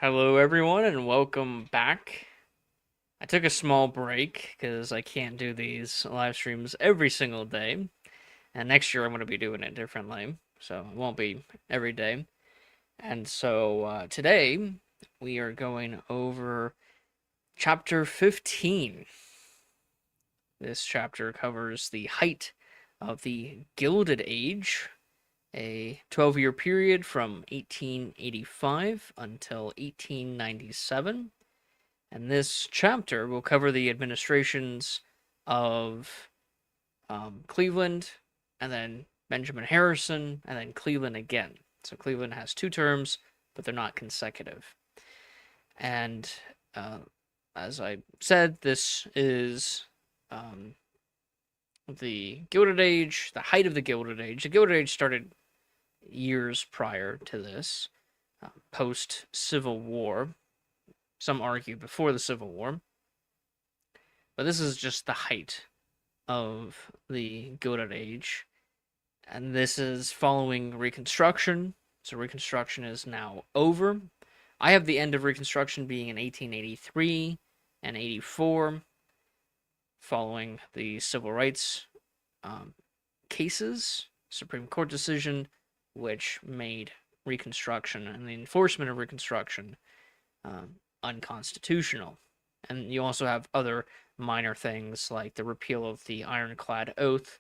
Hello, everyone, and welcome back. I took a small break because I can't do these live streams every single day, and next year I'm going to be doing it differently, so it won't be every day. And so today we are going over chapter 15. This chapter covers the height of the Gilded Age, a 12-year period from 1885 until 1897. And this chapter will cover the administrations of Cleveland, and then Benjamin Harrison, and then Cleveland again. So Cleveland has two terms, but they're not consecutive. And uh, as I said, this is the Gilded Age, the height of the Gilded Age. The Gilded Age started years prior to this, post Civil War. Some argue before the Civil War. But this is just the height of the Gilded Age. And this is following Reconstruction. So Reconstruction is now over. I have the end of Reconstruction being in 1883 and 84, following the civil rights cases, Supreme Court decision, which made Reconstruction and the enforcement of Reconstruction unconstitutional. And you also have other minor things like the repeal of the Ironclad Oath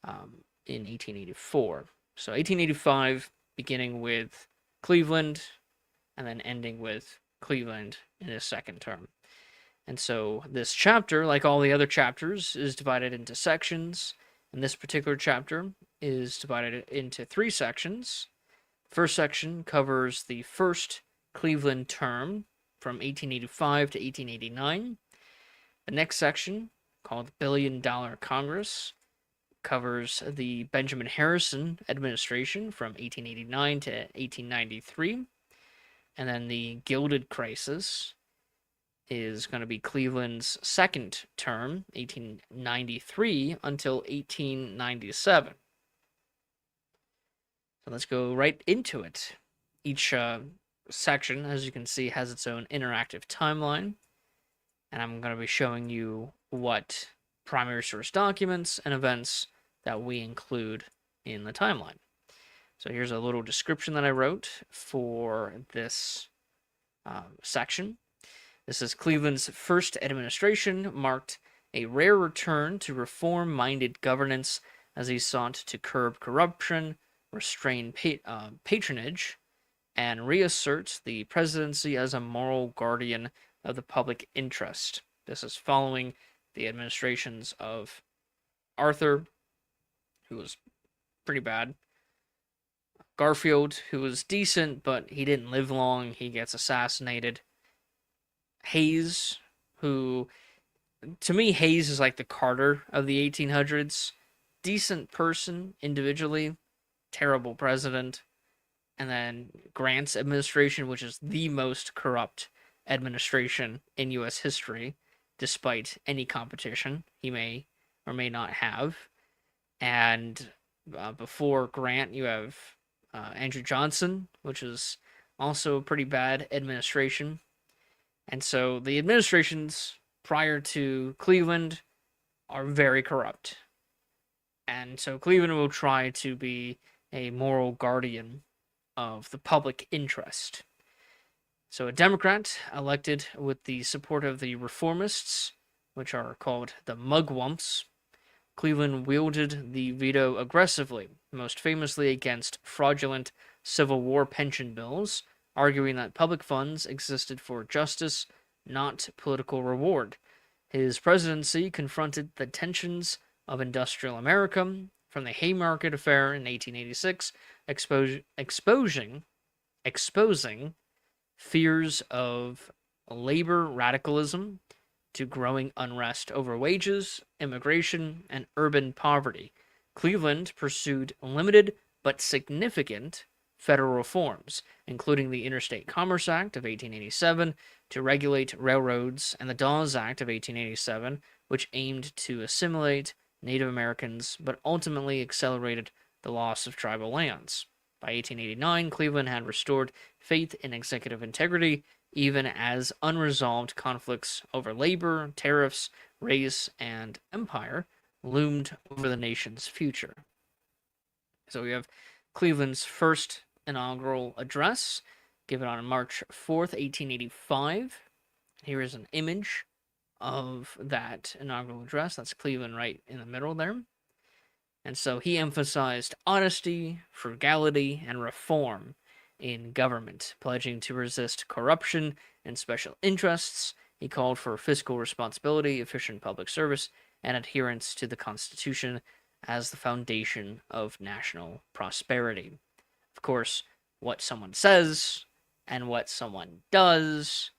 in 1884. So 1885, beginning with Cleveland, and then ending with Cleveland in his second term. And so this chapter, like all the other chapters, is divided into sections. And this particular chapter is divided into three sections. The first section covers the first Cleveland term from 1885 to 1889. The next section, called Billion Dollar Congress, covers the Benjamin Harrison administration from 1889 to 1893. And then the Gilded Crisis is going to be Cleveland's second term, 1893 until 1897. So let's go right into it. Each section, as you can see, has its own interactive timeline. And I'm going to be showing you what primary source documents and events that we include in the timeline. So here's a little description that I wrote for this section. This is Cleveland's first administration marked a rare return to reform-minded governance as he sought to curb corruption, restrain patronage, and reassert the presidency as a moral guardian of the public interest. This is following the administrations of Arthur, who was pretty bad, Garfield, who was decent, but he didn't live long. He gets assassinated. Hayes, who, to me, Hayes is like the Carter of the 1800s. Decent person individually, terrible president. And then Grant's administration, which is the most corrupt administration in U.S. history, despite any competition he may or may not have. And before Grant, you have Andrew Johnson, which is also a pretty bad administration. And so the administrations prior to Cleveland are very corrupt. And so Cleveland will try to be a moral guardian of the public interest. So a Democrat elected with the support of the reformists, which are called the Mugwumps, Cleveland wielded the veto aggressively, most famously against fraudulent Civil War pension bills, arguing that public funds existed for justice, not political reward. His presidency confronted the tensions of industrial America, from the Haymarket Affair in 1886, exposing fears of labor radicalism to growing unrest over wages, immigration, and urban poverty. Cleveland pursued limited but significant federal reforms, including the Interstate Commerce Act of 1887 to regulate railroads and the Dawes Act of 1887, which aimed to assimilate Native Americans but ultimately accelerated the loss of tribal lands. By 1889, Cleveland had restored faith in executive integrity, even as unresolved conflicts over labor, tariffs, race, and empire loomed over the nation's future. So we have Cleveland's first inaugural address, given on March 4th, 1885. Here is an image of that inaugural address. That's Cleveland right in the middle there. And so he emphasized honesty, frugality, and reform in government, pledging to resist corruption and special interests. He called for fiscal responsibility, efficient public service, and adherence to the Constitution as the foundation of national prosperity. Of course, what someone says and what someone does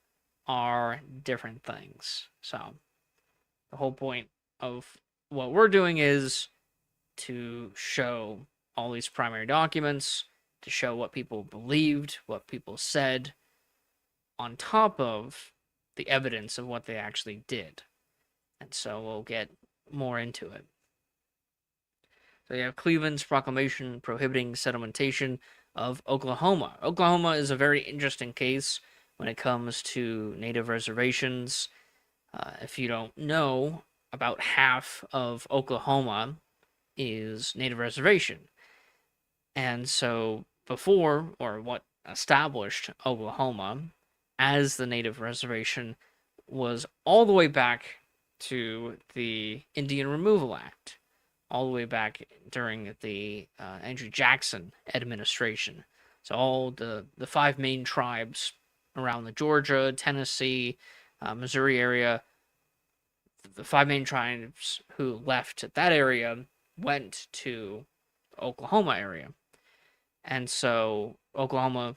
are different things. So, the whole point of what we're doing is to show all these primary documents, to show what people believed, what people said, on top of the evidence of what they actually did. And so we'll get more into it. So you have Cleveland's proclamation prohibiting settlementation of Oklahoma. Oklahoma is a very interesting case when it comes to native reservations. If you don't know, about half of Oklahoma is native reservation. And so before, or what established Oklahoma as the native reservation, was all the way back to the Indian Removal Act, all the way back during the Andrew Jackson administration. So all the five main tribes around the Georgia, Tennessee, Missouri area, the five main tribes who left that area went to Oklahoma area. And so Oklahoma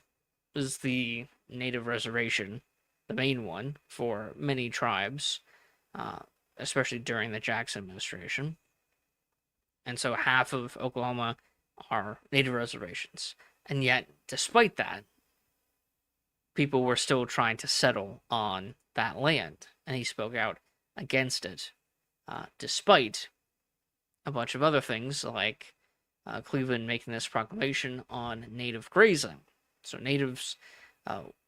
is the native reservation, the main one for many tribes, especially during the Jackson administration. And so half of Oklahoma are native reservations. And yet, despite that, people were still trying to settle on that land. And he spoke out against it, despite a bunch of other things, like Cleveland making this proclamation on native grazing. So natives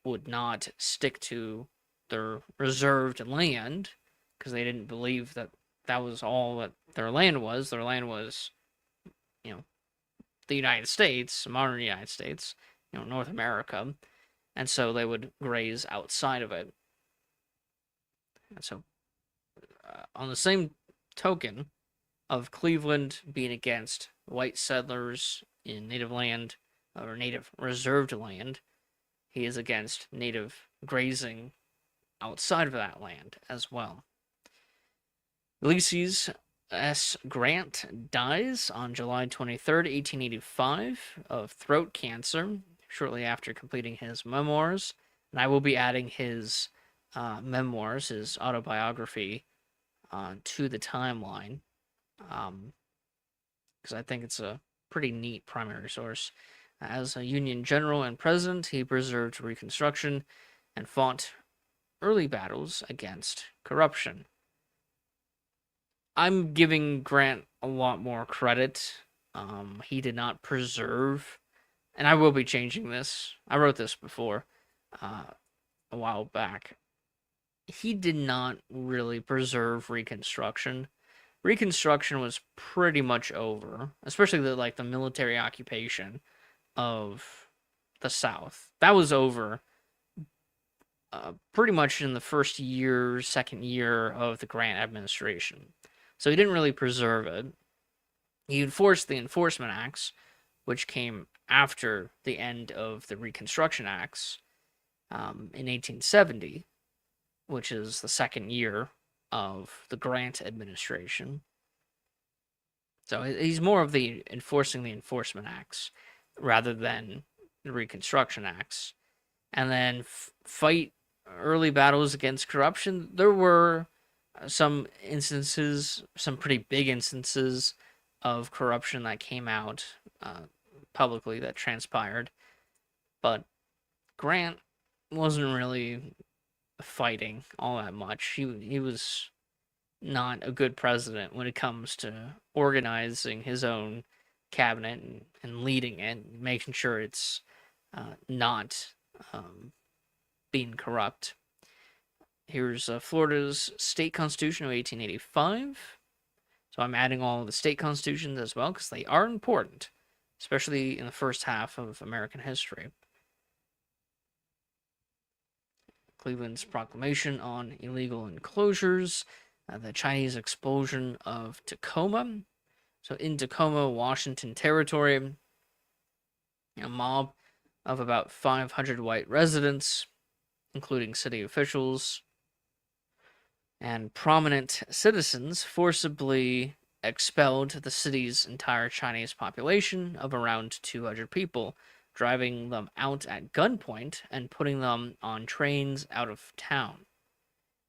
would not stick to their reserved land because they didn't believe that that was all that their land was. Their land was, the United States, modern United States, North America. And so they would graze outside of it. And so, on the same token of Cleveland being against white settlers in native land, or native reserved land, he is against native grazing outside of that land as well. Ulysses S. Grant dies on July 23rd, 1885, of throat cancer, shortly after completing his memoirs. And I will be adding his memoirs, his autobiography, to the timeline, because I think it's a pretty neat primary source. As a Union general and president, he preserved Reconstruction and fought early battles against corruption. I'm giving Grant a lot more credit. He did not preserve, and I will be changing this. I wrote this before, a while back. He did not really preserve Reconstruction. Reconstruction was pretty much over, especially the military occupation of the South. That was over pretty much in the first year, second year of the Grant administration. So he didn't really preserve it. He enforced the Enforcement Acts, which came after the end of the Reconstruction Acts in 1870, which is the second year of the Grant administration. So he's more of the enforcing the Enforcement Acts rather than the Reconstruction Acts. And then fight early battles against corruption. There were some instances, some pretty big instances of corruption that came out publicly, that transpired. But Grant wasn't really fighting all that much. He was not a good president when it comes to organizing his own cabinet and leading it, making sure it's not being corrupt. Here's Florida's state constitution of 1885. So I'm adding all of the state constitutions as well because they are important, especially in the first half of American history. Cleveland's proclamation on illegal enclosures, the Chinese expulsion of Tacoma. So in Tacoma, Washington Territory, a mob of about 500 white residents, including city officials and prominent citizens, forcibly expelled the city's entire Chinese population of around 200 people, driving them out at gunpoint and putting them on trains out of town.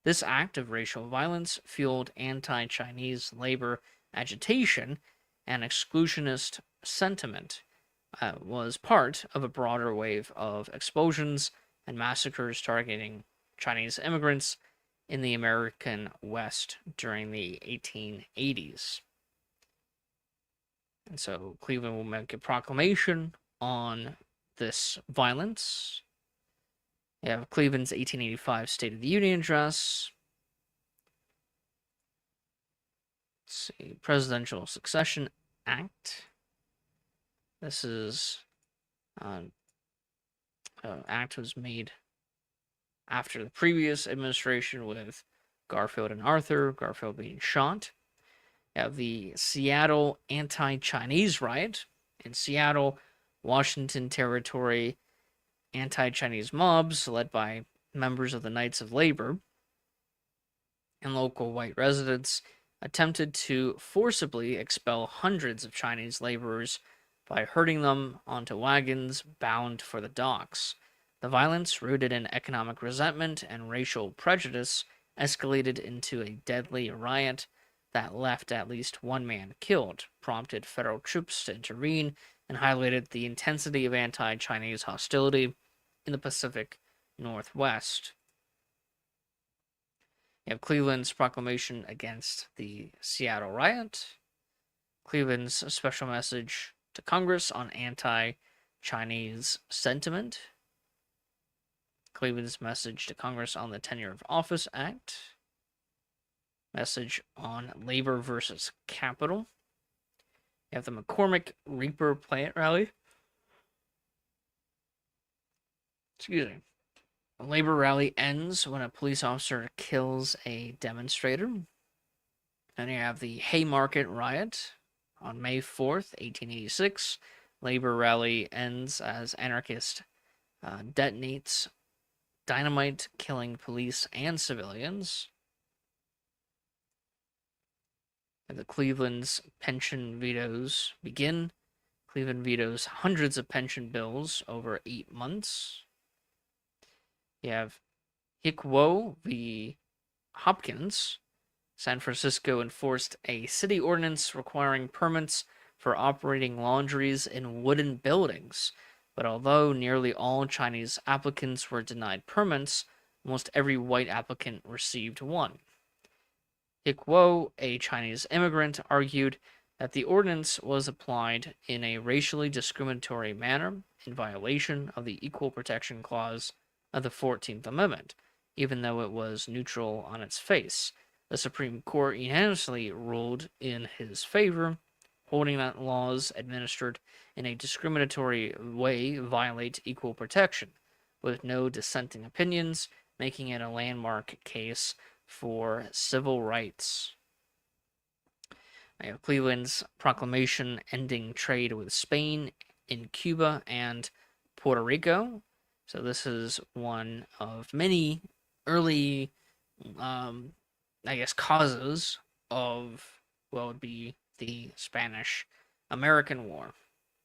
This act of racial violence fueled anti-Chinese labor agitation and exclusionist sentiment, was part of a broader wave of expulsions and massacres targeting Chinese immigrants in the American West during the 1880s. And so Cleveland will make a proclamation on this violence. You have Cleveland's 1885 State of the Union Address. Let's see, Presidential Succession Act. This is act was made after the previous administration with Garfield and Arthur, Garfield being shot. You have the Seattle anti-Chinese riot. In Seattle, Washington Territory, anti-Chinese mobs led by members of the Knights of Labor and local white residents attempted to forcibly expel hundreds of Chinese laborers by herding them onto wagons bound for the docks. The violence, rooted in economic resentment and racial prejudice, escalated into a deadly riot that left at least one man killed, prompted federal troops to intervene, and highlighted the intensity of anti-Chinese hostility in the Pacific Northwest. You have Cleveland's proclamation against the Seattle riot, Cleveland's special message to Congress on anti-Chinese sentiment, Cleveland's message to Congress on the Tenure of Office Act, message on labor versus capital. You have the McCormick Reaper Plant Rally. Excuse me. A labor rally ends when a police officer kills a demonstrator. Then you have the Haymarket Riot on May 4th, 1886. Labor rally ends as anarchist detonates dynamite, killing police and civilians. And the Cleveland's pension vetoes begin. Cleveland vetoes hundreds of pension bills over 8 months. You have Hickwo v. Hopkins. San Francisco enforced a city ordinance requiring permits for operating laundries in wooden buildings. But although nearly all Chinese applicants were denied permits, almost every white applicant received one. Hickwo, a Chinese immigrant, argued that the ordinance was applied in a racially discriminatory manner in violation of the Equal Protection Clause of the 14th Amendment, even though it was neutral on its face. The Supreme Court unanimously ruled in his favor, holding that laws administered in a discriminatory way violate equal protection, with no dissenting opinions, making it a landmark case for civil rights. Cleveland's proclamation ending trade with Spain in Cuba and Puerto Rico. So this is one of many early, causes of what would be the Spanish-American War,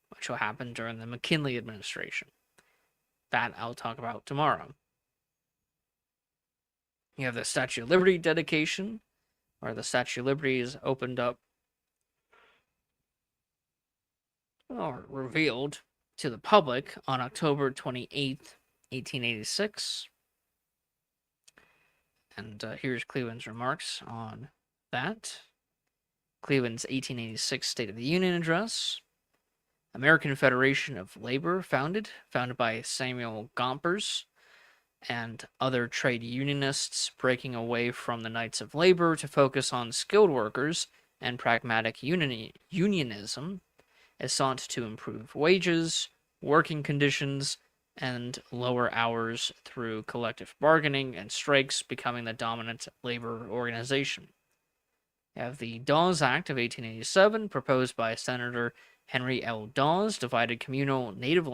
which will happen during the McKinley administration. That I'll talk about tomorrow. You have the Statue of Liberty dedication, where the Statue of Liberty is opened up or revealed to the public on October 28th, 1886. And here's Cleveland's remarks on that. Cleveland's 1886 State of the Union Address. American Federation of Labor founded by Samuel Gompers and other trade unionists, breaking away from the Knights of Labor to focus on skilled workers and pragmatic unionism, is sought to improve wages, working conditions, and lower hours through collective bargaining and strikes becoming the dominant labor organization. You have the Dawes Act of 1887, proposed by Senator Henry L. Dawes, divided communal Native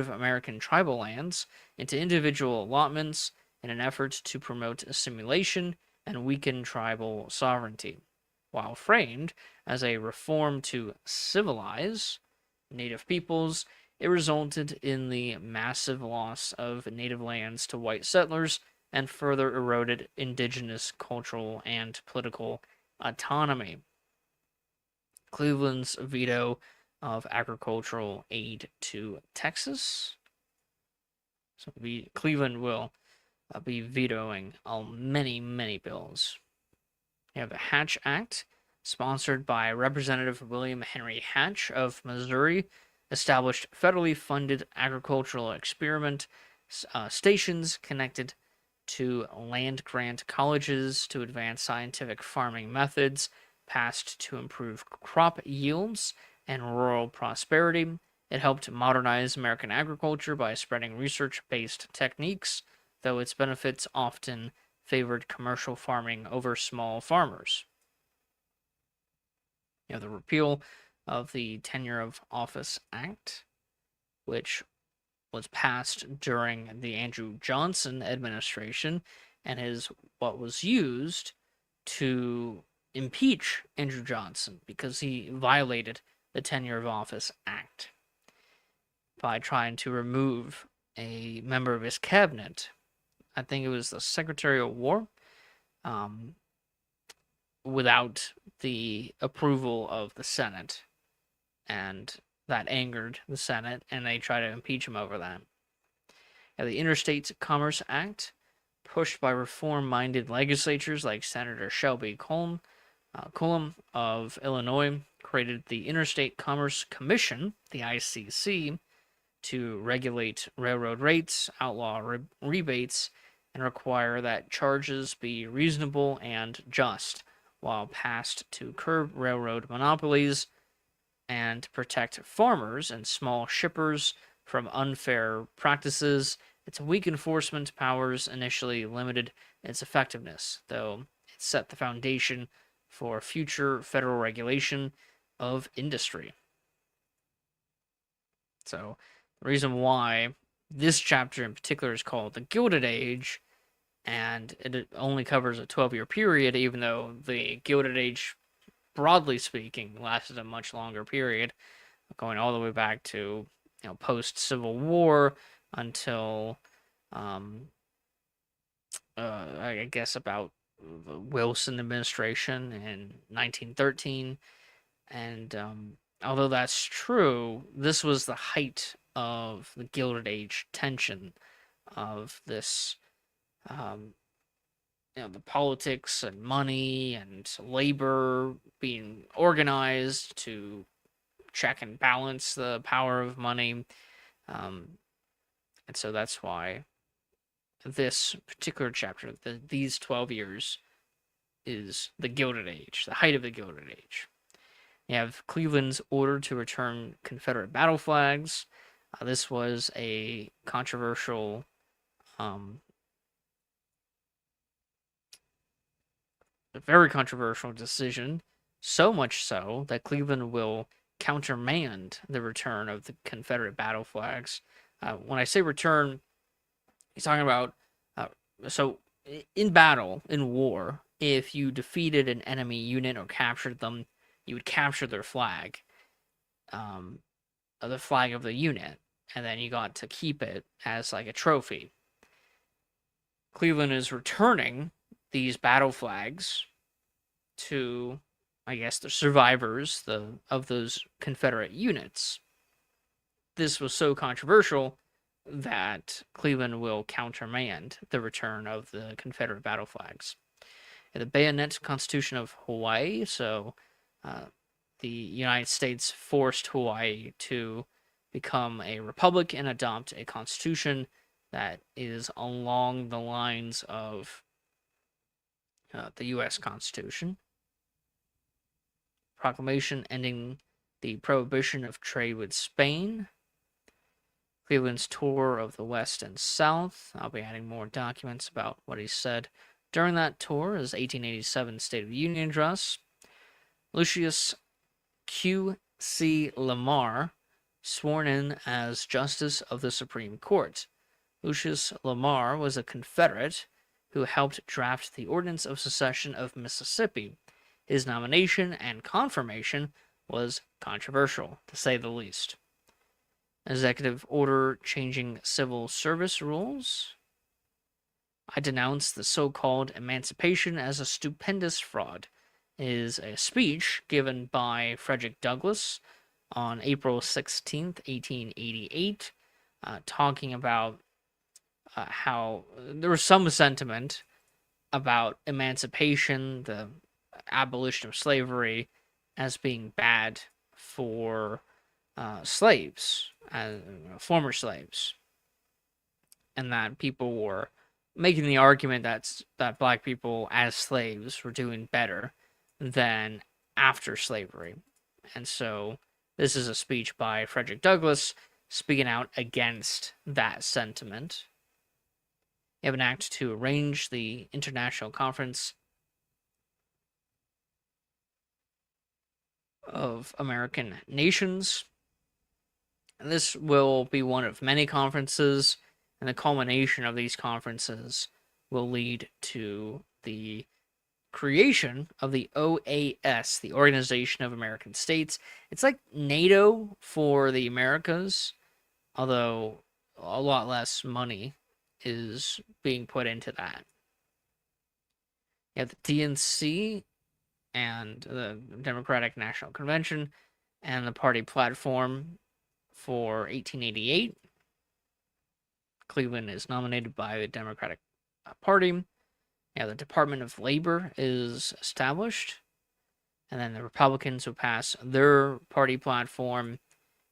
American tribal lands into individual allotments in an effort to promote assimilation and weaken tribal sovereignty. While framed as a reform to civilize Native peoples, it resulted in the massive loss of native lands to white settlers and further eroded indigenous cultural and political autonomy. Cleveland's veto of agricultural aid to Texas. So Cleveland will be vetoing many, many bills. You have the Hatch Act, sponsored by Representative William Henry Hatch of Missouri, established federally funded agricultural experiment stations connected to land-grant colleges to advance scientific farming methods, passed to improve crop yields and rural prosperity. It helped modernize American agriculture by spreading research-based techniques, though its benefits often favored commercial farming over small farmers. You have the repeal of the Tenure of Office Act, which was passed during the Andrew Johnson administration and is what was used to impeach Andrew Johnson because he violated the Tenure of Office Act by trying to remove a member of his cabinet. I think it was the Secretary of War, without the approval of the Senate, and that angered the Senate, and they tried to impeach him over that. Now, the Interstate Commerce Act, pushed by reform-minded legislatures like Senator Shelby Cullom of Illinois, created the Interstate Commerce Commission, the ICC, to regulate railroad rates, outlaw rebates, and require that charges be reasonable and just, while passed to curb railroad monopolies and protect farmers and small shippers from unfair practices. Its weak enforcement powers initially limited its effectiveness, though it set the foundation for future federal regulation of industry. So, the reason why this chapter in particular is called the Gilded Age, and it only covers a 12-year period, even though the Gilded Age, broadly speaking, lasted a much longer period, going all the way back to post-Civil War until I guess about the Wilson administration in 1913. And although that's true, this was the height of the Gilded Age tension of this, the politics and money and labor being organized to check and balance the power of money. And so that's why this particular chapter, these 12 years, is the Gilded Age, the height of the Gilded Age. You have Cleveland's order to return Confederate battle flags. This was a controversial a very controversial decision, so much so that Cleveland will countermand the return of the Confederate battle flags. When I say return, he's talking about, so in battle, in war, if you defeated an enemy unit or captured them, you would capture their flag, the flag of the unit, and then you got to keep it as like a trophy. Cleveland is returning these battle flags to, I guess, the survivors of those Confederate units. This was so controversial that Cleveland will countermand the return of the Confederate battle flags. The Bayonet Constitution of Hawaii, so the United States forced Hawaii to become a republic and adopt a constitution that is along the lines of the U.S. Constitution. Proclamation ending the prohibition of trade with Spain. Cleveland's tour of the West and South. I'll be adding more documents about what he said during that tour. His 1887 State of the Union address. Lucius Q.C. Lamar, sworn in as Justice of the Supreme Court. Lucius Lamar was a Confederate who helped draft the Ordinance of Secession of Mississippi. His nomination and confirmation was controversial, to say the least. Executive order changing civil service rules. I denounce the so-called emancipation as a stupendous fraud. Is a speech given by Frederick Douglass on April 16th, 1888, talking about how there was some sentiment about emancipation, the abolition of slavery, as being bad for slaves, former slaves, and that people were making the argument that black people as slaves were doing better than after slavery. And so this is a speech by Frederick Douglass speaking out against that sentiment. You have an act to arrange the International Conference of American Nations. And this will be one of many conferences, and the culmination of these conferences will lead to the creation of the OAS, the Organization of American States. It's like NATO for the Americas, although a lot less money is being put into that. You have the DNC and the Democratic National Convention and the party platform for 1888. Cleveland is nominated by the Democratic Party. Yeah, the Department of Labor is established, and then the Republicans will pass their party platform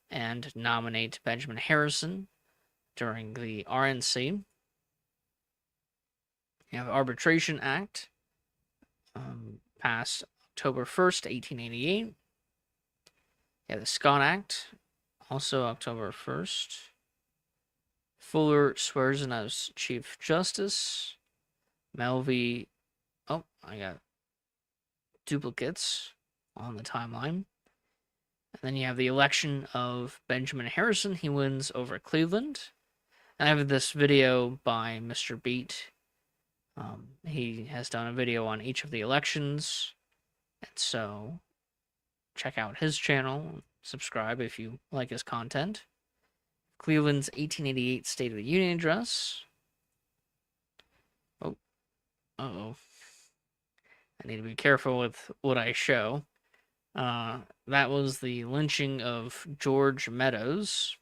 and nominate Benjamin Harrison during the RNC. You have Arbitration Act, passed October 1st, 1888. You have the Scott Act, also October 1st. Fuller swears in as Chief Justice. Melvey, I got duplicates on the timeline. And then you have the election of Benjamin Harrison. He wins over Cleveland. And I have this video by Mr. Beat. He has done a video on each of the elections. And so check out his channel. Subscribe if you like his content. Cleveland's 1888 State of the Union Address. Uh-oh. I need to be careful with what I show. That was the lynching of George Meadows.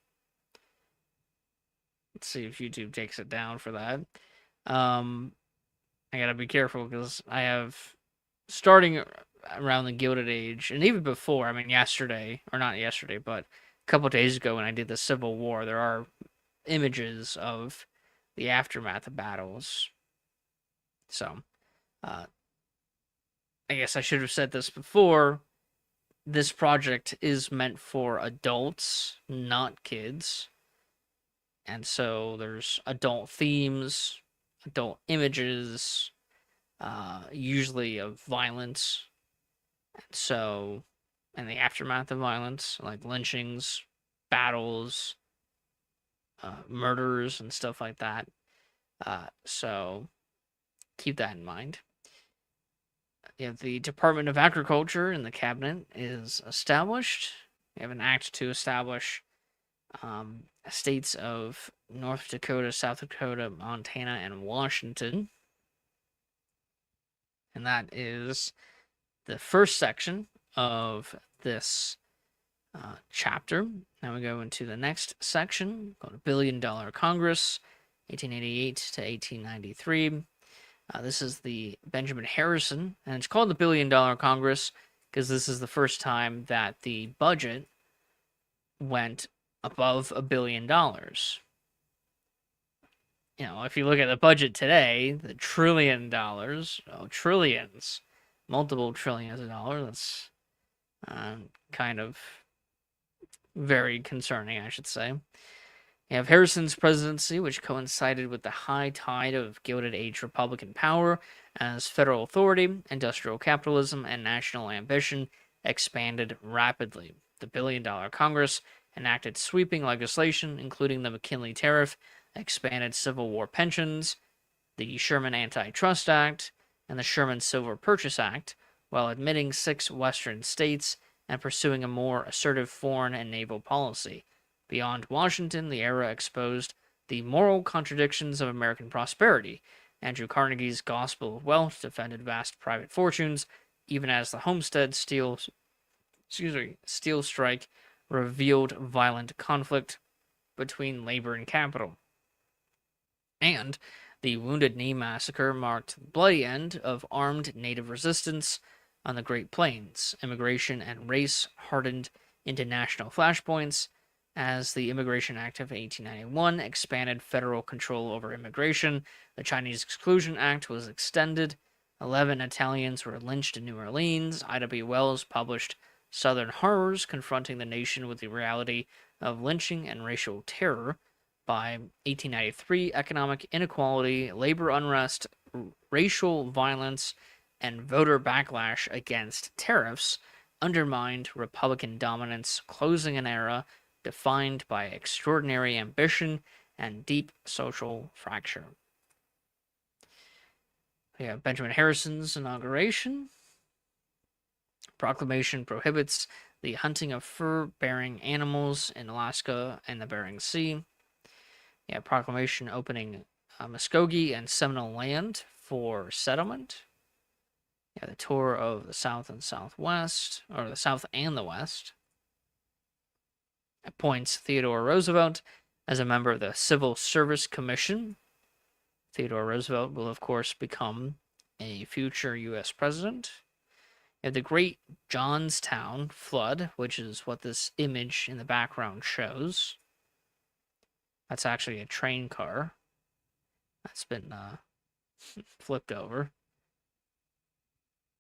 Let's see if YouTube takes it down for that. I gotta be careful because I have, starting around the Gilded Age, and even before, I mean yesterday, or not yesterday, but a couple days ago when I did the Civil War, there are images of the aftermath of battles. So, I guess I should have said this before. This project is meant for adults, not kids. And so there's adult themes, adult images, usually of violence. And so, and the aftermath of violence, like lynchings, battles, murders, and stuff like that. So keep that in mind. You have the Department of Agriculture in the cabinet is established. You have an act to establish states of North Dakota, South Dakota, Montana, and Washington. And that is the first section of this chapter. Now we go into the next section called $1 Billion Congress, 1888 to 1893. This is the Benjamin Harrison, and it's called the $1 Billion Congress because this is the first time that the budget went above $1 billion. If you look at the budget today, the $1 trillion, trillions, multiple trillions of dollars, that's kind of very concerning, I should say. You have Harrison's presidency, which coincided with the high tide of Gilded Age Republican power as federal authority, industrial capitalism, and national ambition expanded rapidly. The billion-dollar Congress enacted sweeping legislation, including the McKinley Tariff, expanded Civil War pensions, the Sherman Antitrust Act, and the Sherman Silver Purchase Act, while admitting 6 Western states and pursuing a more assertive foreign and naval policy. Beyond Washington, the era exposed the moral contradictions of American prosperity. Andrew Carnegie's Gospel of Wealth defended vast private fortunes, even as the Homestead steel strike revealed violent conflict between labor and capital. And the Wounded Knee Massacre marked the bloody end of armed native resistance on the Great Plains. Immigration and race hardened into national flashpoints as the Immigration Act of 1891 expanded federal control over immigration. The Chinese Exclusion Act was extended. 11 Italians were lynched in New Orleans. Ida B. Wells published Southern Horrors, confronting the nation with the reality of lynching and racial terror. By 1893, economic inequality, labor unrest, racial violence, and voter backlash against tariffs undermined Republican dominance, closing an era defined by extraordinary ambition and deep social fracture. We have Benjamin Harrison's inauguration. Proclamation prohibits the hunting of fur-bearing animals in Alaska and the Bering Sea. Yeah, proclamation opening Muskogee and Seminole land for settlement. Yeah, the tour of the South and Southwest, or the South and the West. Appoints Theodore Roosevelt as a member of the Civil Service Commission. Theodore Roosevelt will, of course, become a future U.S. president. You have the Great Johnstown Flood, which is what this image in the background shows. That's actually a train car that's been flipped over.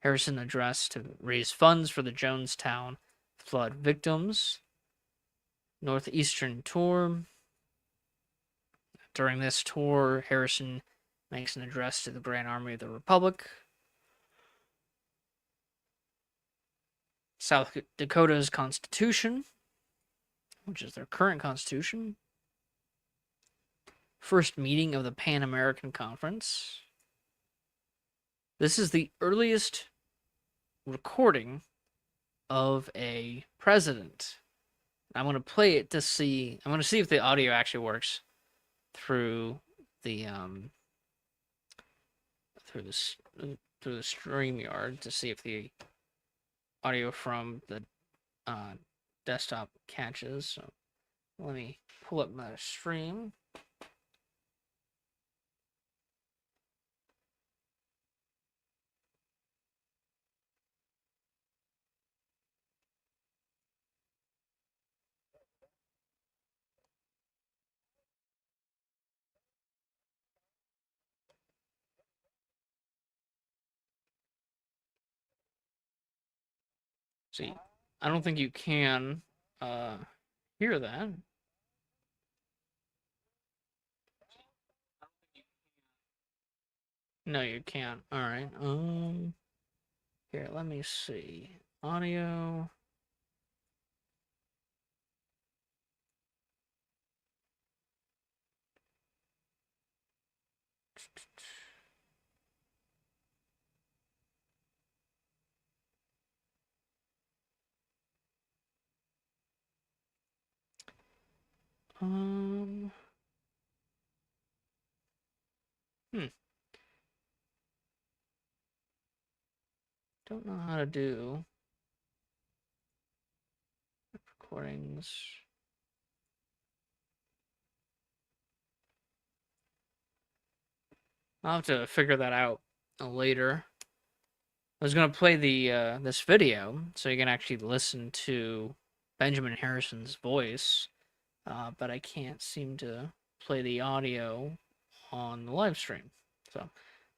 Harrison addressed to raise funds for the Jonestown flood victims. Northeastern tour. During this tour, Harrison makes an address to the Grand Army of the Republic. South Dakota's Constitution, which is their current constitution. First meeting of the Pan American Conference. This is the earliest recording of a president. I'm going to play it to see. I'm going to see if the audio actually works through the StreamYard to see if the audio from the desktop catches. So let me pull up my stream. See, I don't think you can hear that. No, you can't. All right. Here, let me see. Audio. Um. Don't know how to do recordings. I'll have to figure that out later. I was gonna play the this video so you can actually listen to Benjamin Harrison's voice, but I can't seem to play the audio on the live stream. So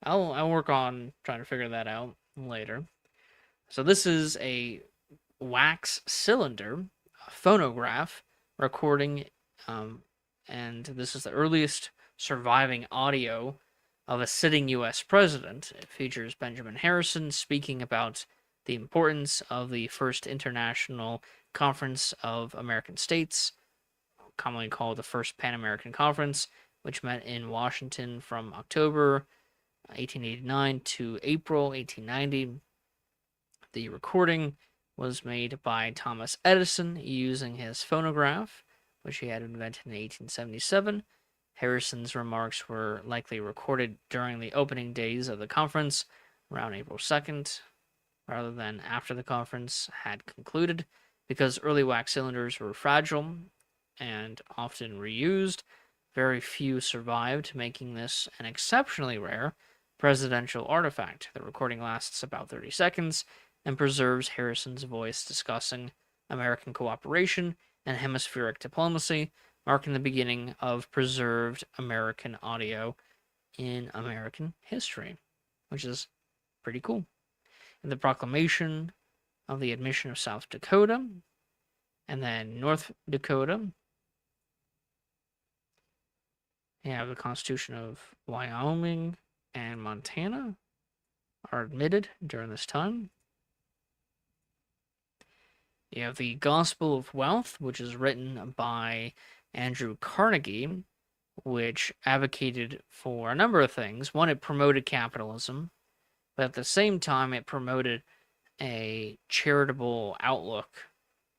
I'll work on trying to figure that out later. So this is a wax cylinder phonograph recording, um, and this is the earliest surviving audio of a sitting U.S. president. It features Benjamin Harrison speaking about the importance of the First International Conference of American States, commonly called the First Pan American Conference, which met in Washington from October 1889 to April 1890. The recording was made by Thomas Edison using his phonograph, which he had invented in 1877. Harrison's remarks were likely recorded during the opening days of the conference, around April 2nd, rather than after the conference had concluded, because early wax cylinders were fragile and often reused. Very few survived, making this an exceptionally rare presidential artifact. The recording lasts about 30 seconds and preserves Harrison's voice discussing American cooperation and hemispheric diplomacy, marking the beginning of preserved American audio in American history, which is pretty cool. And the proclamation of the admission of South Dakota, and then North Dakota. You have the Constitution of Wyoming and Montana are admitted during this time. You have the Gospel of Wealth, which is written by Andrew Carnegie, which advocated for a number of things. One, it promoted capitalism, but at the same time, it promoted a charitable outlook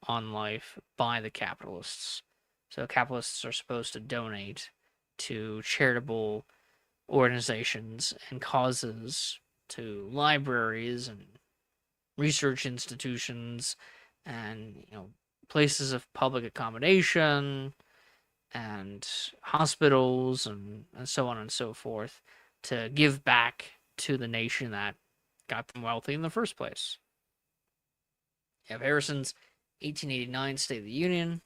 on life by the capitalists. So capitalists are supposed to donate to charitable organizations and causes, to libraries and research institutions, and places of public accommodation and hospitals and so on and so forth, to give back to the nation that got them wealthy in the first place. You have Harrison's 1889 State of the Union,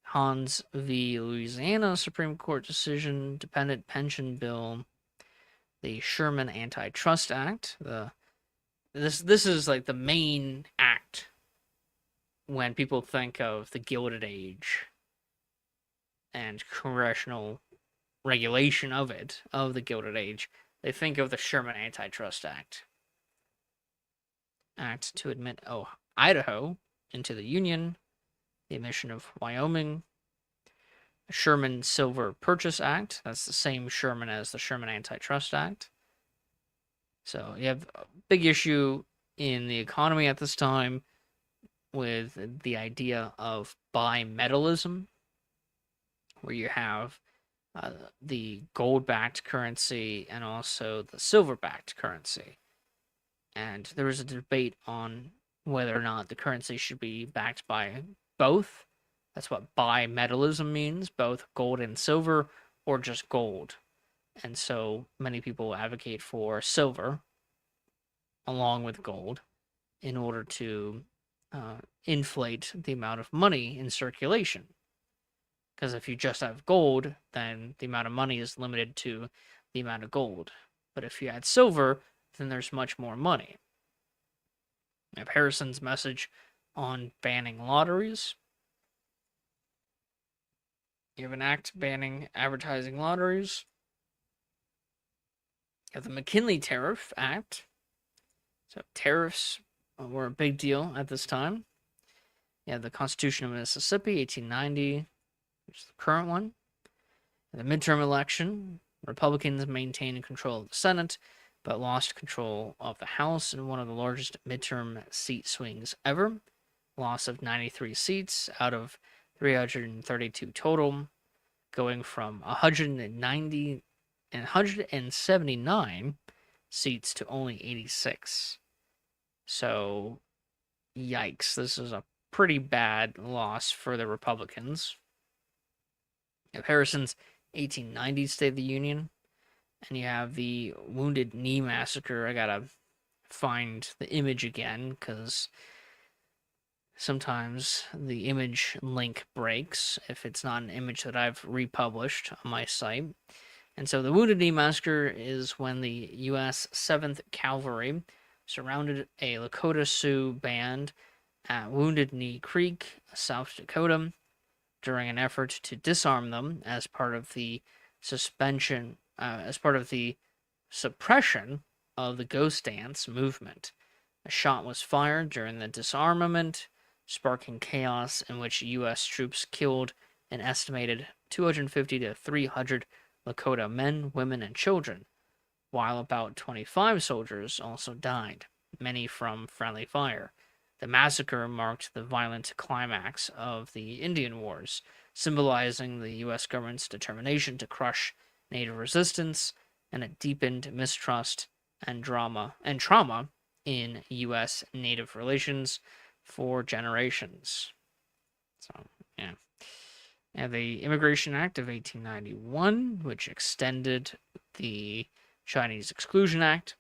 Hans v. Louisiana Supreme Court decision, Dependent Pension Bill, the Sherman Antitrust Act. This is like the main act when people think of the Gilded Age and congressional regulation of the Gilded Age. They think of the Sherman Antitrust Act. Act to admit Idaho into the Union, the admission of Wyoming, the Sherman Silver Purchase Act. That's the same Sherman as the Sherman Antitrust Act. So you have a big issue in the economy at this time with the idea of bimetallism, where you have the gold-backed currency and also the silver-backed currency. And there was a debate on whether or not the currency should be backed by both. That's what bimetallism means, both gold and silver, or just gold. And so many people advocate for silver along with gold in order to inflate the amount of money in circulation. Because if you just have gold, then the amount of money is limited to the amount of gold. But if you add silver, then there's much more money. You have Harrison's message on banning lotteries. You have an act banning advertising lotteries. You have the McKinley Tariff Act. So tariffs were a big deal at this time. You have the Constitution of Mississippi, 1890, which is the current one. The midterm election, Republicans maintained control of the Senate, but lost control of the House in one of the largest midterm seat swings ever. Loss of 93 seats out of 332 total, going from 179 seats to only 86. So, yikes, this is a pretty bad loss for the Republicans. You have Harrison's 1890 State of the Union, and you have the Wounded Knee Massacre. I gotta find the image again because sometimes the image link breaks if it's not an image that I've republished on my site. And so the Wounded Knee Massacre is when the U.S. 7th Cavalry surrounded a Lakota Sioux band at Wounded Knee Creek, South Dakota, during an effort to disarm them as part of the suppression of the Ghost Dance movement. A shot was fired during the disarmament, sparking chaos in which U.S. troops killed an estimated 250 to 300 Lakota men, women, and children, while about 25 soldiers also died, many from friendly fire. The massacre marked the violent climax of the Indian Wars, symbolizing the U.S. government's determination to crush Native resistance and a deepened mistrust and trauma in U.S. Native relations for generations. So, yeah. And the Immigration Act of 1891, which extended the Chinese Exclusion Act,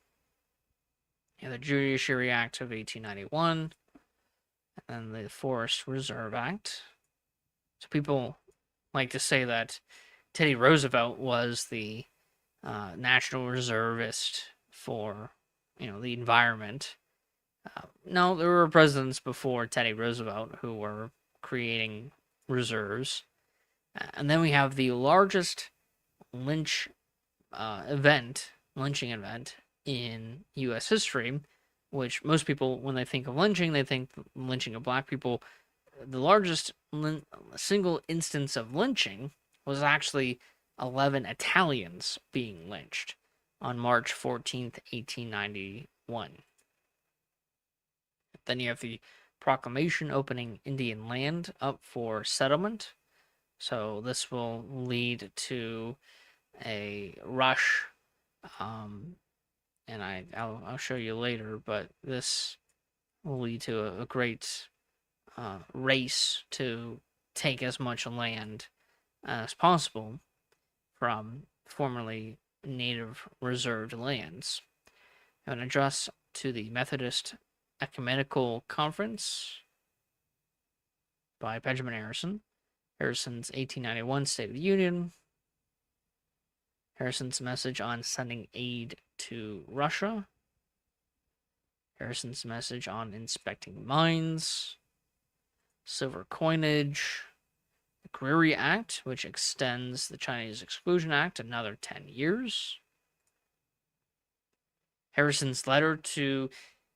and the Judiciary Act of 1891, and the Forest Reserve Act. So people like to say that Teddy Roosevelt was the national reservist for, the environment. No, there were presidents before Teddy Roosevelt who were creating reserves. And then we have the largest lynching event in U.S. history, which most people, when they think of lynching, they think lynching of black people. The largest single instance of lynching was actually 11 Italians being lynched on March 14th, 1891. Then you have the proclamation opening Indian land up for settlement. So this will lead to a rush, and I'll show you later, but this will lead to a great race to take as much land as possible from formerly native reserved lands. An address to the Methodist Ecumenical Conference by Benjamin Harrison. Harrison's 1891 State of the Union. Harrison's message on sending aid to Russia. Harrison's message on inspecting mines. Silver coinage. The Greery Act, which extends the Chinese Exclusion Act another 10 years. Harrison's letter to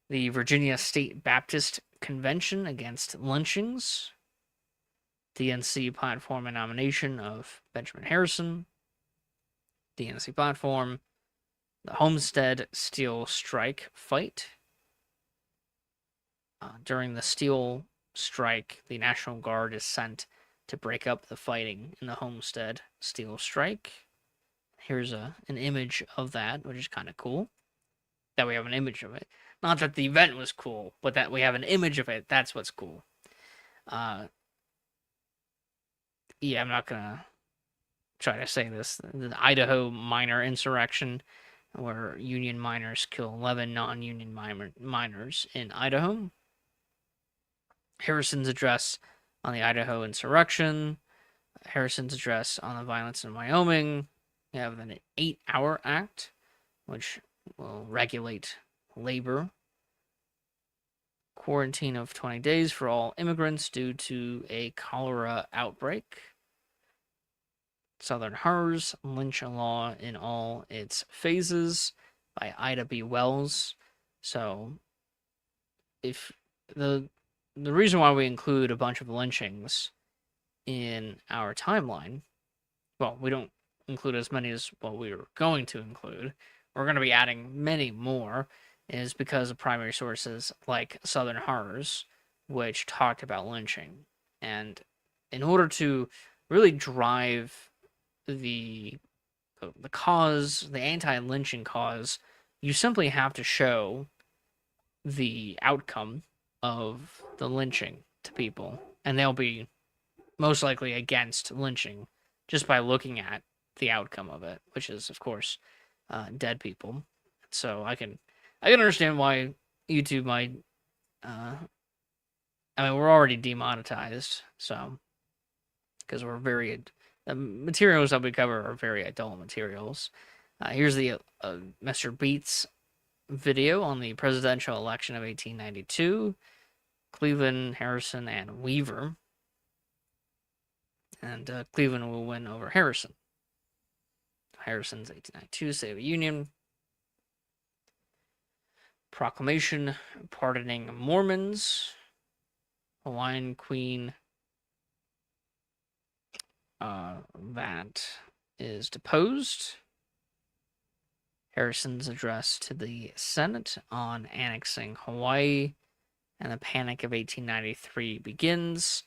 the Virginia State Baptist Convention against lynchings. DNC platform and nomination of Benjamin Harrison. DNC platform. The Homestead Steel Strike fight. During the steel strike, the National Guard is sent to break up the fighting in the Homestead Steel Strike. Here's an image of that, which is kind of cool. That we have an image of it. Not that the event was cool, but that we have an image of it. That's what's cool. I'm not going to try to say this. The Idaho miner insurrection, where Union miners kill 11 non-Union miners in Idaho. Harrison's address on the Idaho insurrection. Harrison's address on the violence in Wyoming. We have an 8-hour act, which will regulate labor. Quarantine of 20 days for all immigrants due to a cholera outbreak. Southern Horrors, Lynch Law in all its phases by Ida B. Wells. So, if the reason why we include a bunch of lynchings in our timeline, well, we don't include as many as what we were going to include. We're going to be adding many more, is because of primary sources like Southern Horrors, which talked about lynching. And in order to really drive the cause, the anti-lynching cause, you simply have to show the outcome of the lynching to people, and they'll be most likely against lynching just by looking at the outcome of it, which is, of course, dead people. So I can I can understand why YouTube might. Uh, I mean, we're already demonetized, so because we're very the materials that we cover are very adult materials. Here's the Mr. Beats video on the presidential election of 1892. Cleveland, Harrison, and Weaver. And Cleveland will win over Harrison. Harrison's 1892 State of the Union. Proclamation pardoning Mormons. Hawaiian Queen that is deposed. Harrison's address to the Senate on annexing Hawaii, and the Panic of 1893 begins.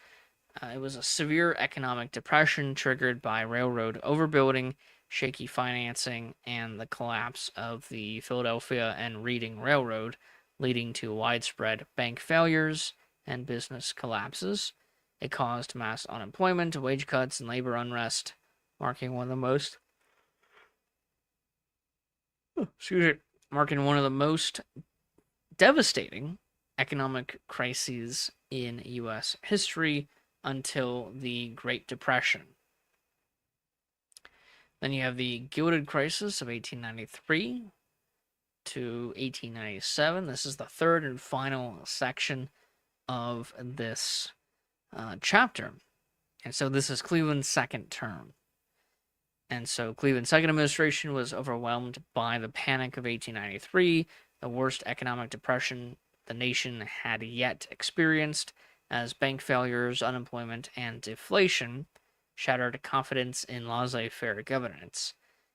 It was a severe economic depression triggered by railroad overbuilding, shaky financing, and the collapse of the Philadelphia and Reading Railroad, leading to widespread bank failures and business collapses. It caused mass unemployment, wage cuts, and labor unrest, marking one of the most devastating economic crises in U.S. history until the Great Depression. Then you have the Gilded Crisis of 1893 to 1897. This is the third and final section of this chapter. And so this is Cleveland's second term. And so Cleveland's second administration was overwhelmed by the Panic of 1893, the worst economic depression the nation had yet experienced, as bank failures, unemployment, and deflation shattered confidence in laissez-faire governance.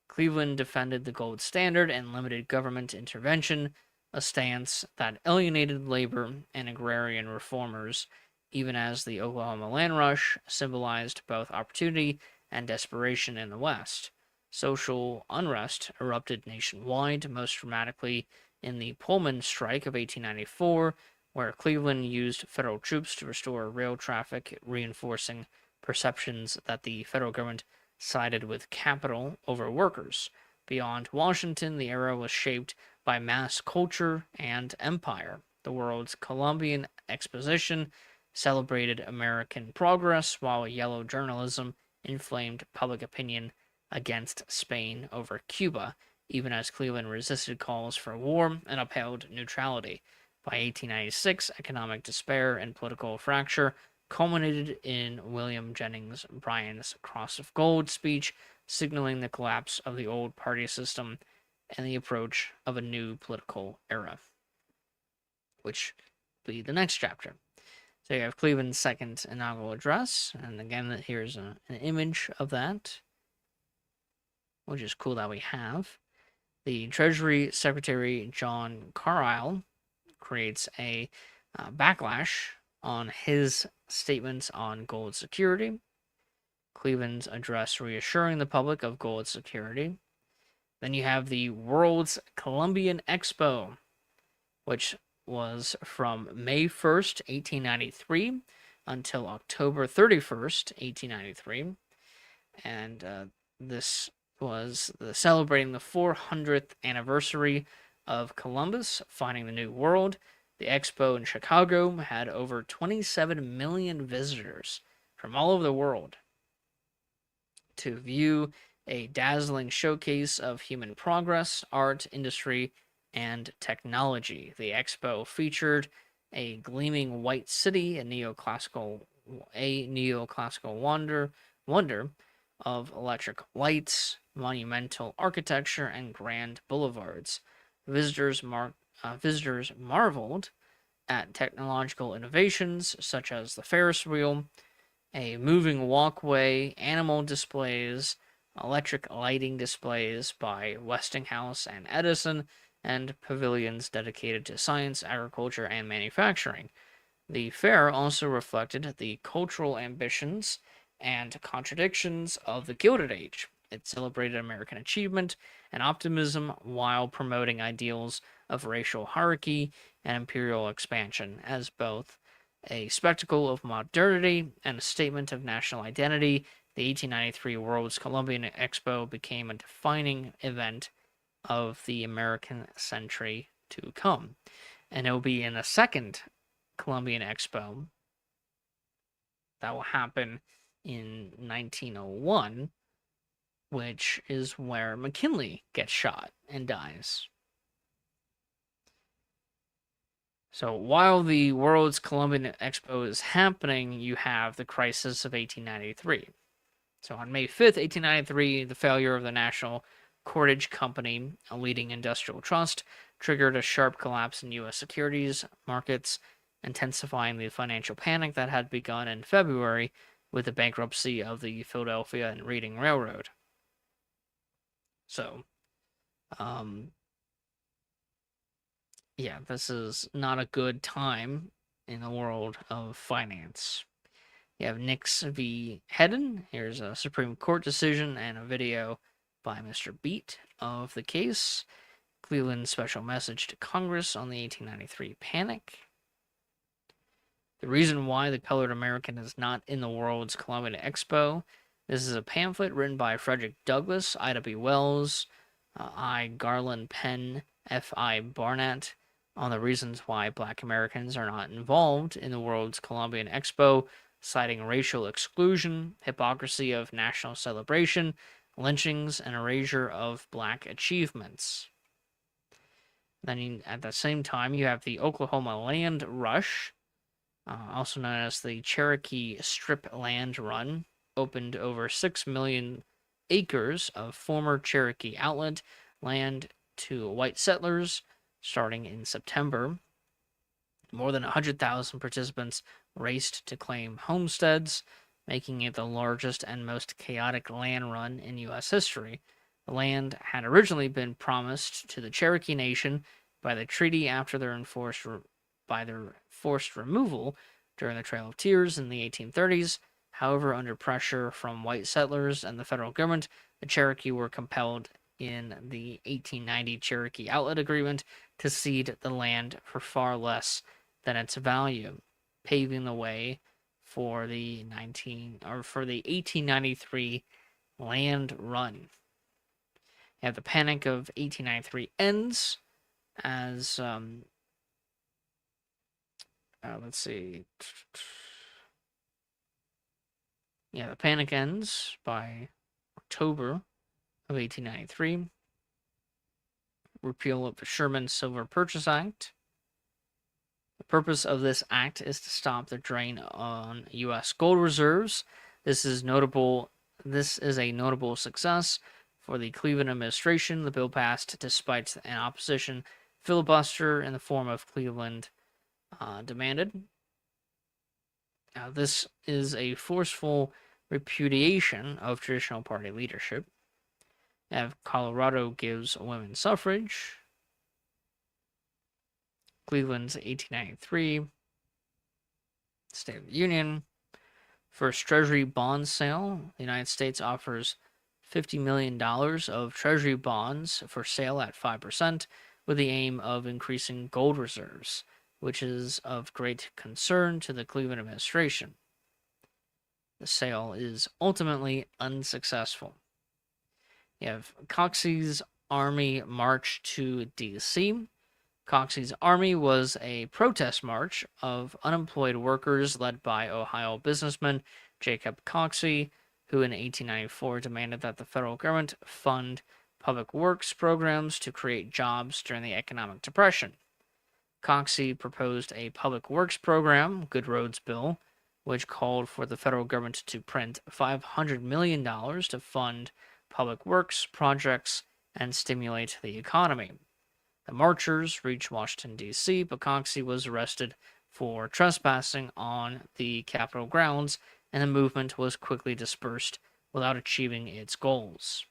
Cleveland defended the gold standard and limited government intervention, a stance that alienated labor and agrarian reformers, even as the Oklahoma land rush symbolized both opportunity and desperation in the West. Social unrest erupted nationwide, most dramatically in the Pullman Strike of 1894, where Cleveland used federal troops to restore rail traffic, reinforcing perceptions that the federal government sided with capital over workers. Beyond Washington, the era was shaped by mass culture and empire. The world's Columbian Exposition celebrated American progress, while yellow journalism inflamed public opinion against Spain over Cuba, even as Cleveland resisted calls for war and upheld neutrality. By 1896, economic despair and political fracture culminated in William Jennings Bryan's Cross of Gold speech, signaling the collapse of the old party system and the approach of a new political era, which will be the next chapter. So you have Cleveland's second inaugural address, and again, here's an image of that, which is cool that we have. The Treasury Secretary John Carlisle creates a backlash on his statements on gold security. Cleveland's address reassuring the public of gold security. Then you have the World's Columbian Expo, which was from May 1st, 1893 until October 31st, 1893. And this was celebrating the 400th anniversary of Columbus finding the New World. The expo in Chicago had over 27 million visitors from all over the world to view a dazzling showcase of human progress, art, industry, and technology. The expo featured a gleaming white city, a neoclassical wonder of electric lights, monumental architecture, and grand boulevards. Visitors marveled at technological innovations such as the Ferris wheel, a moving walkway, animal displays, electric lighting displays by Westinghouse and Edison, and pavilions dedicated to science, agriculture, and manufacturing. The fair also reflected the cultural ambitions and contradictions of the Gilded Age. It celebrated American achievement and optimism while promoting ideals of racial hierarchy and imperial expansion as both a spectacle of modernity and a statement of national identity. The 1893 World's Columbian Expo became a defining event of the American century to come. And it will be in the second Columbian Expo that will happen in 1901, which is where McKinley gets shot and dies. So while the World's Columbian Expo is happening, you have the crisis of 1893. So on May 5th, 1893, the failure of the National Cordage Company, a leading industrial trust, triggered a sharp collapse in U.S. securities markets, intensifying the financial panic that had begun in February with the bankruptcy of the Philadelphia and Reading Railroad. So, yeah, this is not a good time in the world of finance. You have Nix v. Hedden. Here's a Supreme Court decision and a video by Mr. Beat of the case. Cleveland's special message to Congress on the 1893 panic. The reason why the colored American is not in the World's Columbian Expo. This is a pamphlet written by Frederick Douglass, Ida B. Wells, I. Garland Penn, F.I. Barnett, on the reasons why Black Americans are not involved in the World's Columbian Expo, citing racial exclusion, hypocrisy of national celebration, lynchings, and erasure of Black achievements. Then at the same time, you have the Oklahoma Land Rush, also known as the Cherokee Strip Land Run, opened over 6 million acres of former Cherokee outlet land to white settlers starting in September. More than 100,000 participants raced to claim homesteads, making it the largest and most chaotic land run in U.S. history. The land had originally been promised to the Cherokee Nation by the treaty after their forced removal during the Trail of Tears in the 1830s. However, under pressure from white settlers and the federal government, the Cherokee were compelled in the 1890 Cherokee Outlet Agreement to cede the land for far less than its value, paving the way for the 1893 land run. You have the Panic of 1893 ends as let's see. Yeah, the panic ends by October of 1893. Repeal of the Sherman-Silver Purchase Act. The purpose of this act is to stop the drain on U.S. gold reserves. This is a notable success for the Cleveland administration. The bill passed despite an opposition filibuster in the form of Cleveland demanded. This is a forceful repudiation of traditional party leadership. Colorado gives women's suffrage. Cleveland's 1893 State of the Union. First Treasury bond sale. The United States offers $50 million of Treasury bonds for sale at 5% with the aim of increasing gold reserves, which is of great concern to the Cleveland administration. The sale is ultimately unsuccessful. You have Coxey's Army March to D.C. Coxey's Army was a protest march of unemployed workers led by Ohio businessman Jacob Coxey, who in 1894 demanded that the federal government fund public works programs to create jobs during the economic depression. Coxey proposed a public works program, Good Roads Bill, which called for the federal government to print $500 million to fund public works projects and stimulate the economy. The marchers reached Washington, D.C., but Coxey was arrested for trespassing on the Capitol grounds, and the movement was quickly dispersed without achieving its goals.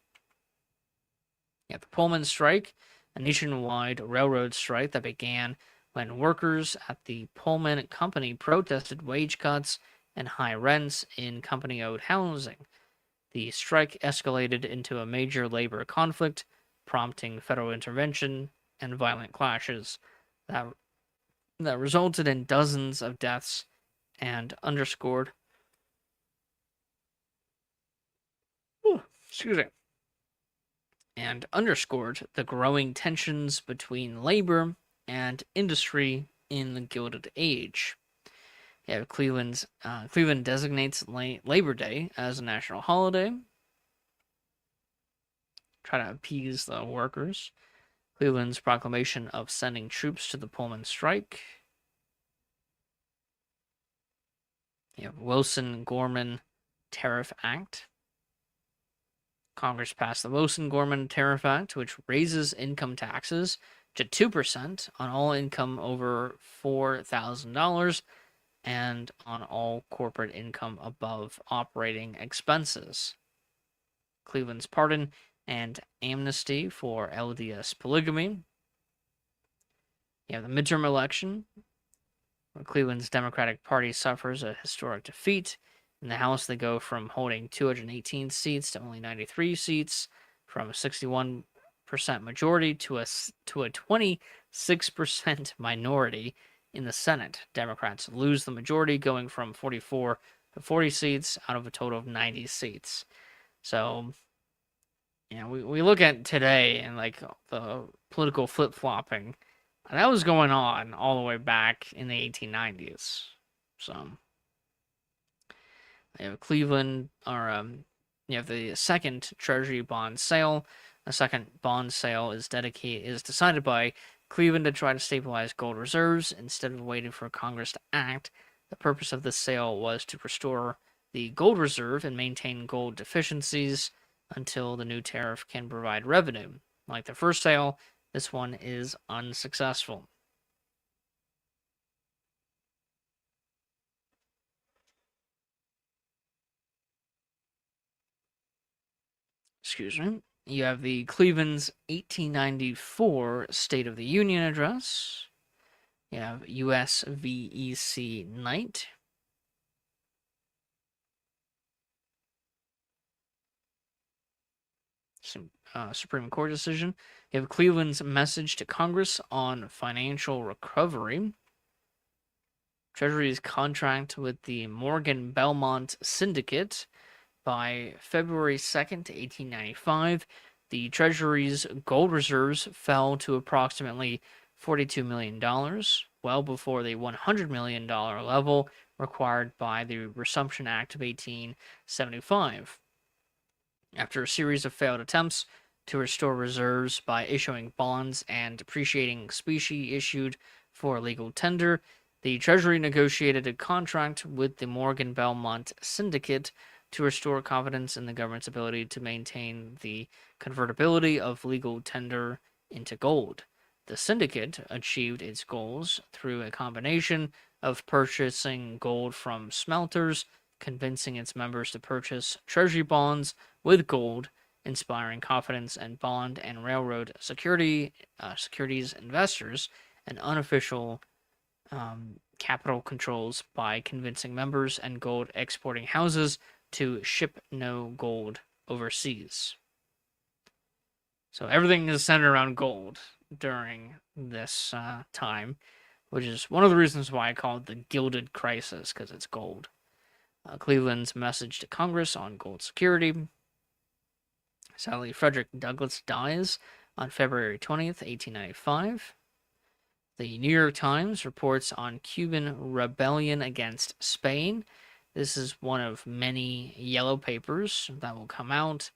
The Pullman strike, a nationwide railroad strike that began when workers at the Pullman Company protested wage cuts and high rents in company-owned housing. The strike escalated into a major labor conflict, prompting federal intervention and violent clashes that resulted in dozens of deaths and underscored the growing tensions between labor and industry in the Gilded Age. You have Cleveland designates Labor Day as a national holiday. Try to appease the workers. Cleveland's proclamation of sending troops to the Pullman strike. You have Wilson-Gorman Tariff Act. Congress passed the Wilson-Gorman Tariff Act, which raises income taxes to 2% on all income over $4,000 and on all corporate income above operating expenses. Cleveland's pardon and amnesty for LDS polygamy. You have the midterm election, where Cleveland's Democratic Party suffers a historic defeat. In the House, they go from holding 218 seats to only 93 seats, from a 61% majority to a 26% minority in the Senate. Democrats lose the majority, going from 44 to 40 seats out of a total of 90 seats. So, we look at today and like the political flip-flopping that was going on all the way back in the 1890s. So, you have Cleveland, or you have the second Treasury bond sale. The second bond sale is decided by Cleveland to try to stabilize gold reserves instead of waiting for Congress to act. The purpose of this sale was to restore the gold reserve and maintain gold deficiencies until the new tariff can provide revenue. Like the first sale, this one is unsuccessful. Excuse me. You have the Cleveland's 1894 State of the Union Address. You have U.S. v.E.C. Knight. Supreme Court decision. You have Cleveland's message to Congress on financial recovery. Treasury's contract with the Morgan Belmont Syndicate. By February 2nd, 1895, the Treasury's gold reserves fell to approximately $42 million, well before the $100 million level required by the Resumption Act of 1875. After a series of failed attempts to restore reserves by issuing bonds and depreciating specie issued for legal tender, the Treasury negotiated a contract with the Morgan Belmont Syndicate to restore confidence in the government's ability to maintain the convertibility of legal tender into gold. The syndicate achieved its goals through a combination of purchasing gold from smelters, convincing its members to purchase treasury bonds with gold, inspiring confidence in bond and railroad securities investors, and unofficial capital controls by convincing members and gold exporting houses to ship no gold overseas. So everything is centered around gold during this time, which is one of the reasons why I call it the Gilded Crisis, because it's gold. Cleveland's message to Congress on gold security. Sadly, Frederick Douglass dies on February 20th, 1895. The New York Times reports on Cuban rebellion against Spain. This is one of many yellow papers that will come out,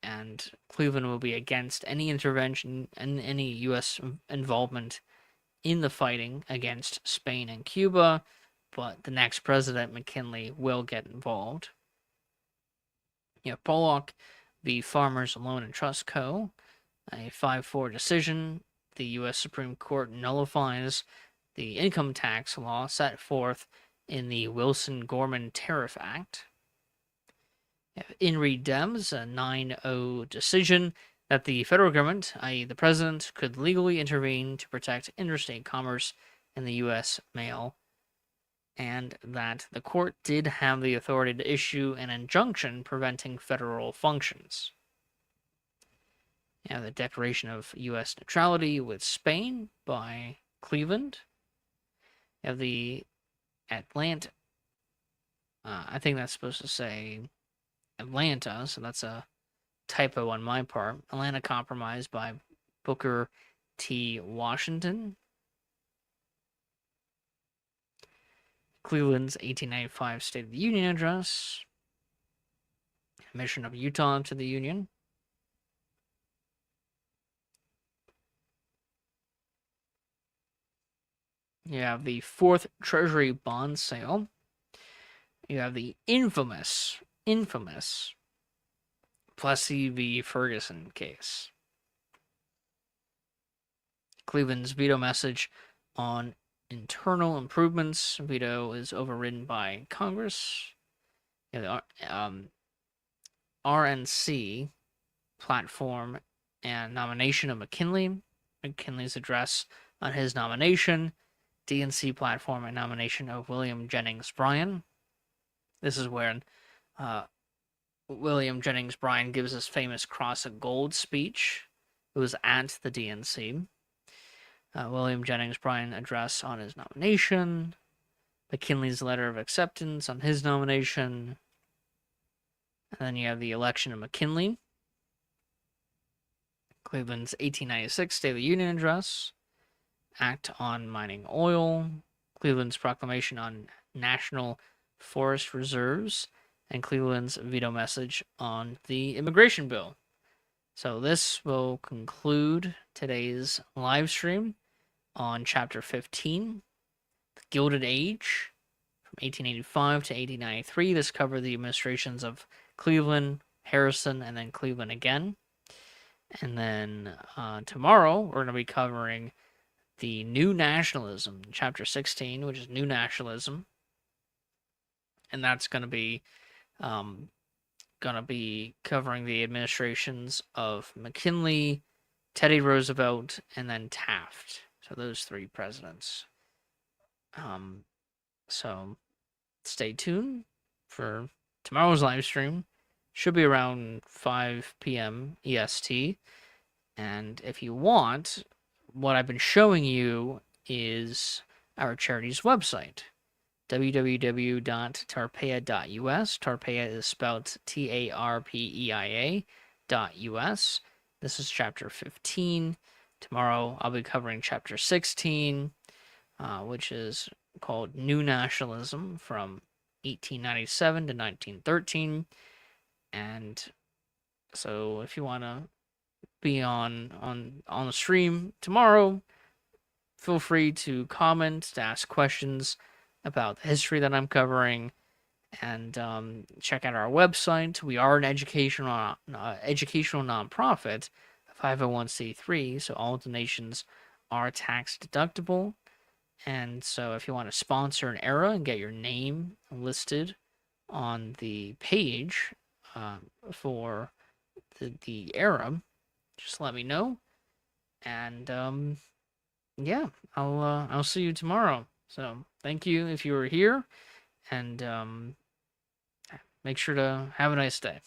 and Cleveland will be against any intervention and any U.S. involvement in the fighting against Spain and Cuba, but the next president, McKinley, will get involved. You have Pollock v. Farmers Loan and Trust Co., a 5-4 decision. The U.S. Supreme Court nullifies the income tax law set forth in the Wilson-Gorman Tariff Act. In re Dems, a 9-0 decision that the federal government, i.e. the president, could legally intervene to protect interstate commerce in the U.S. mail, and that the court did have the authority to issue an injunction preventing federal functions. The Declaration of U.S. Neutrality with Spain by Cleveland. You have the Atlanta, I think that's supposed to say Atlanta, so that's a typo on my part. Atlanta Compromise by Booker T. Washington. Cleveland's 1895 State of the Union Address. Mission of Utah to the Union. You have the fourth Treasury bond sale. You have the infamous Plessy v. Ferguson case. Cleveland's veto message on internal improvements. Veto is overridden by Congress. You have the RNC platform and nomination of McKinley. McKinley's address on his nomination. DNC platform and nomination of William Jennings Bryan. This is where William Jennings Bryan gives his famous Cross of Gold speech. It was at the DNC. William Jennings Bryan address on his nomination. McKinley's letter of acceptance on his nomination. And then you have the election of McKinley. Cleveland's 1896 State of the Union Address. Act on mining oil. Cleveland's proclamation on national forest reserves. And Cleveland's veto message on the immigration bill. So this will conclude today's live stream on Chapter 15, The Gilded Age, from 1885 to 1893. This covered the administrations of Cleveland, Harrison, and then Cleveland again. And then tomorrow, we're going to be covering the New Nationalism, Chapter 16, which is New Nationalism. And that's going to be covering the administrations of McKinley, Teddy Roosevelt, and then Taft. So those three presidents. So stay tuned for tomorrow's live stream. Should be around 5 p.m. EST. And if you want, what I've been showing you is our charity's website. www.tarpeia.us. Tarpeia is spelled TARPEIA.us. This is Chapter 15. Tomorrow I'll be covering Chapter 16, which is called New Nationalism from 1897 to 1913. And so if you want to be on the stream tomorrow, feel free to comment, to ask questions about the history that I'm covering, and check out our website. We are an educational nonprofit, 501c3, so all donations are tax deductible. And so if you want to sponsor an era and get your name listed on the page for the era, just let me know. And yeah, I'll see you tomorrow. So thank you if you were here, and make sure to have a nice day.